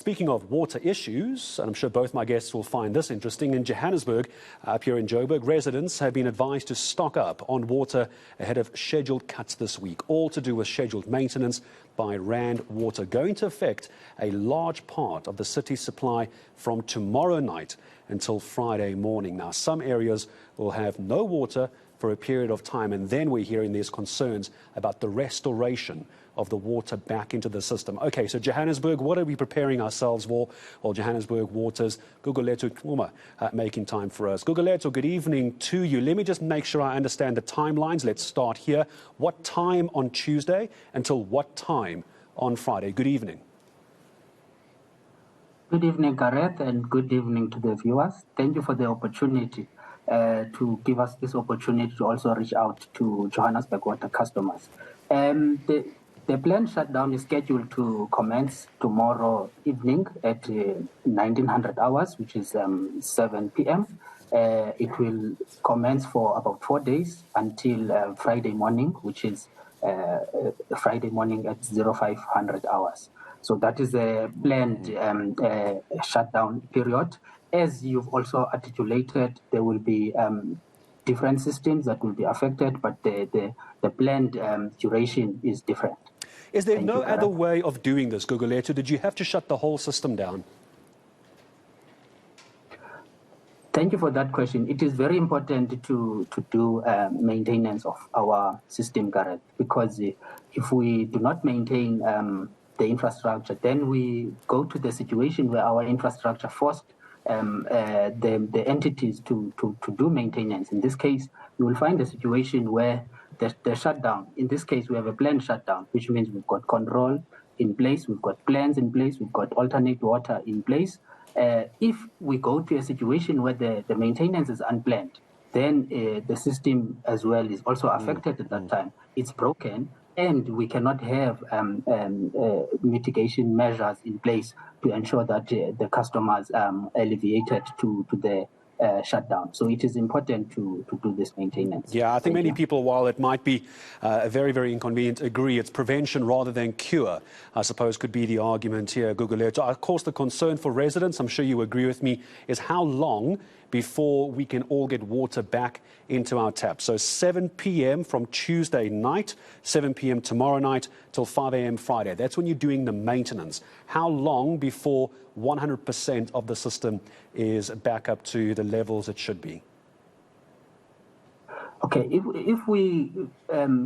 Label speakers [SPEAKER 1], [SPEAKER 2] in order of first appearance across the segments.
[SPEAKER 1] Speaking of water issues, and I'm sure both my guests will find this interesting, in Johannesburg, up here in Joburg, residents have been advised to stock up on water ahead of scheduled cuts this week, all to do with scheduled maintenance by Rand Water, going to affect a large part of the city's supply from tomorrow night until Friday morning. Now, some areas will have no water for a period of time, and then we're hearing there's concerns about the restoration of the water back into the system. Okay, so Johannesburg, what are we preparing ourselves for? Well, Johannesburg Waters, Gugulethu, Quma, making time for us. Gugulethu, good evening to you. Let me just make sure I understand the timelines. Let's start here. What time on Tuesday until what time on Friday? Good evening.
[SPEAKER 2] Good evening, Gareth, and good evening to the viewers. Thank you for the opportunity to give us this opportunity to also reach out to Johannesburg Water customers. The planned shutdown is scheduled to commence tomorrow evening at 1900 hours, which is 7 p.m. It will commence for about 4 days until Friday morning, which is Friday morning at 0500 hours. So that is a planned shutdown period. As you've also articulated, there will be different systems that will be affected, but the planned duration is different.
[SPEAKER 1] Is there no other way of doing this, Gugulethu? Did you have to shut the whole system down?
[SPEAKER 2] Thank you for that question. It is very important to do maintenance of our system, Gareth, because if we do not maintain the infrastructure, then we go to the situation where our infrastructure forced the entities to do maintenance. In this case, you will find a situation where the shutdown, in this case, we have a planned shutdown, which means we've got control in place, we've got plans in place, we've got alternate water in place. If we go to a situation where the maintenance is unplanned, then the system as well is also affected at that time. It's broken, and we cannot have mitigation measures in place to ensure that the customers alleviated to the shutdown. So it is important to do this maintenance.
[SPEAKER 1] Yeah, I think many people, while it might be very, very inconvenient, agree it's prevention rather than cure, I suppose, could be the argument here, Gugulethu. Of course, the concern for residents, I'm sure you agree with me, is how long before we can all get water back into our taps. So 7 p.m. from Tuesday night, 7 p.m. tomorrow night till 5 a.m. Friday. That's when you're doing the maintenance. How long before 100% of the system is back up to the levels it should be?
[SPEAKER 2] Okay, if we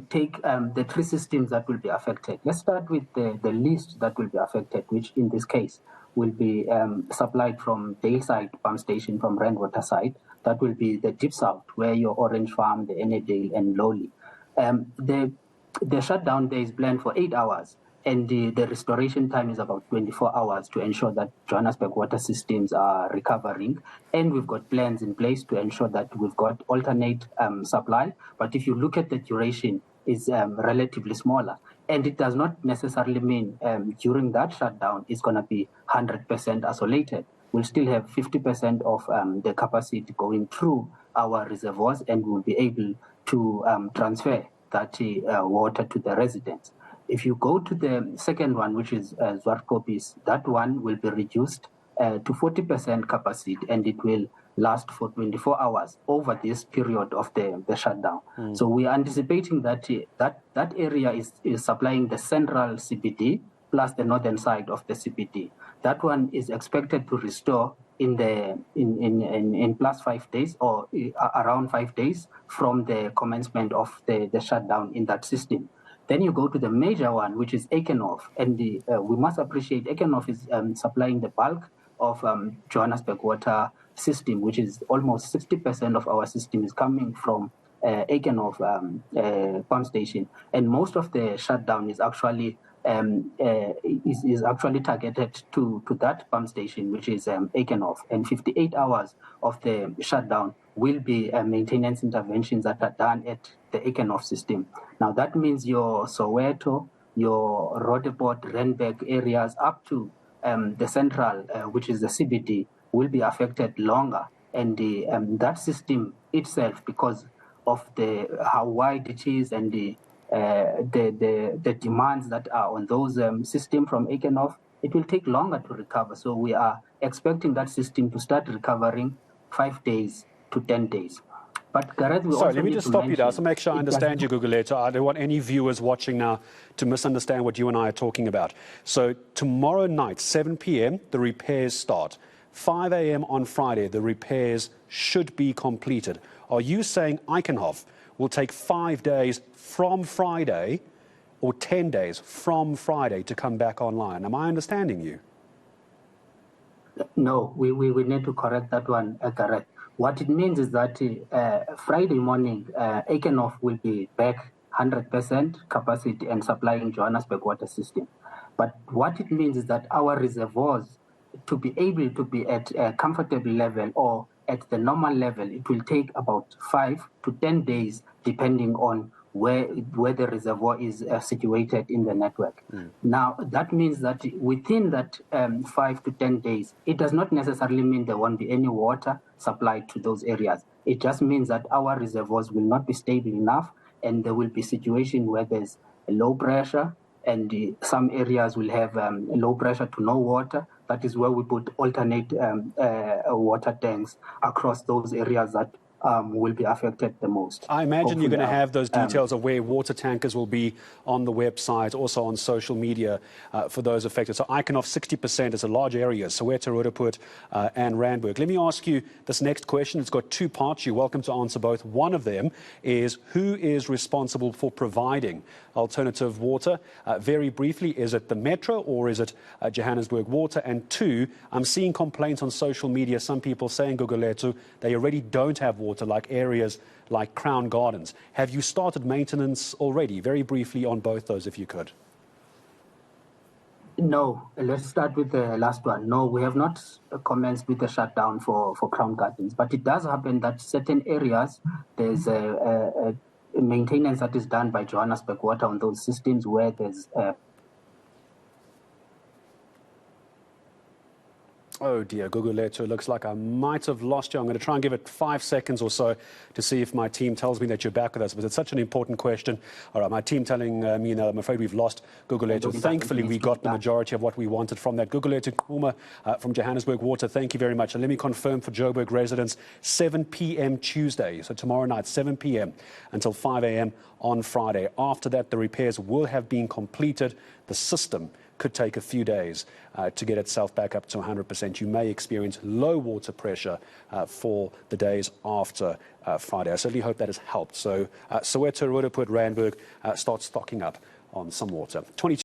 [SPEAKER 2] take the three systems that will be affected, let's start with the least that will be affected, which in this case will be supplied from Daleside pump station from Rand Water side. That will be the Deep South, where your Orange Farm, the Enedale and Lowly. The shutdown day is planned for 8 hours, and the restoration time is about 24 hours to ensure that Johannesburg water systems are recovering. And we've got plans in place to ensure that we've got alternate supply. But if you look at the duration, it's relatively smaller. And it does not necessarily mean during that shutdown it's going to be 100% isolated. We'll still have 50% of the capacity going through our reservoirs, and we'll be able to transfer that water to the residents. If you go to the second one, which is Zwartkopies, that one will be reduced to 40% capacity, and it will last for 24 hours over this period of the shutdown. So we are anticipating that that area is supplying the central CBD plus the northern side of the CBD. That one is expected to restore in plus 5 days or around 5 days from the commencement of the shutdown in that system. Then you go to the major one, which is Ekenhof, and we must appreciate Ekenhof is supplying the bulk of Johannesburg water system, which is almost 60% of our system is coming from Ekenhof pump station, and most of the shutdown is actually targeted to that pump station, which is Ekenhof, and 58 hours of the shutdown will be maintenance interventions that are done at the Ekenhof system. Now that means your Soweto, your Roodepoort, Randburg areas up to the central, which is the CBD, will be affected longer, and that system itself, because of how wide it is and the demands that are on those systems from Ekenhof, it will take longer to recover. So we are expecting that system to start recovering 5 days to 10 days. But Gareth, we
[SPEAKER 1] Sorry,
[SPEAKER 2] also
[SPEAKER 1] let me
[SPEAKER 2] need
[SPEAKER 1] just
[SPEAKER 2] to
[SPEAKER 1] stop you there
[SPEAKER 2] mention,
[SPEAKER 1] to make sure I understand you, Gugulethu. I don't want any viewers watching now to misunderstand what you and I are talking about. So tomorrow night, 7 p.m., the repairs start. 5 a.m. on Friday, the repairs should be completed. Are you saying Eichenhoff will take 5 days from Friday or 10 days from Friday to come back online? Am I understanding you?
[SPEAKER 2] No, we need to correct that one, Gareth. What it means is that Friday morning, Eichenhoff will be back 100% capacity and supplying Johannesburg water system. But what it means is that our reservoirs, to be able to be at a comfortable level or at the normal level, it will take about 5 to 10 days, depending on where the reservoir is situated in the network. Now, that means that within that 5 to 10 days, it does not necessarily mean there won't be any water supplied to those areas. It just means that our reservoirs will not be stable enough, and there will be situations where there's low pressure, and some areas will have low pressure to no water. That is where we put alternate water tanks across those areas that will be affected the most.
[SPEAKER 1] I imagine you're going to have those
[SPEAKER 2] Hopefully,
[SPEAKER 1] details of where water tankers will be on the website, also on social media for those affected. So Eichenhoff, 60% is a large area, Soweto, Roodepoort and Randburg. Let me ask you this next question. It's got two parts. You're welcome to answer both. One of them is, who is responsible for providing alternative water? Very briefly, is it the Metro or is it Johannesburg Water? And two, I'm seeing complaints on social media, some people saying, Gugulethu, they already don't have water, like areas like Crown Gardens. Have you started maintenance already? Very briefly on both those, if you could.
[SPEAKER 2] No, let's start with the last one. No, we have not commenced with the shutdown for Crown Gardens, but it does happen that certain areas, there's a maintenance that is done by Johannesburg Water on those systems where there's
[SPEAKER 1] Oh dear, Gugulethu, it looks like I might have lost you. I'm going to try and give it 5 seconds or so to see if my team tells me that you're back with us, but it's such an important question. All right, my team telling me now, I'm afraid we've lost Gugulethu. Thankfully, we got the majority of what we wanted from that. Gugulethu Quma from Johannesburg Water, thank you very much. And let me confirm for Joburg residents, 7 p.m. Tuesday, so tomorrow night, 7 p.m. until 5 a.m. on Friday. After that, the repairs will have been completed. The system could take a few days to get itself back up to 100%. You may experience low water pressure for the days after Friday. I certainly hope that has helped. So Soweto, Roodepoort, Randburg start stocking up on some water. 22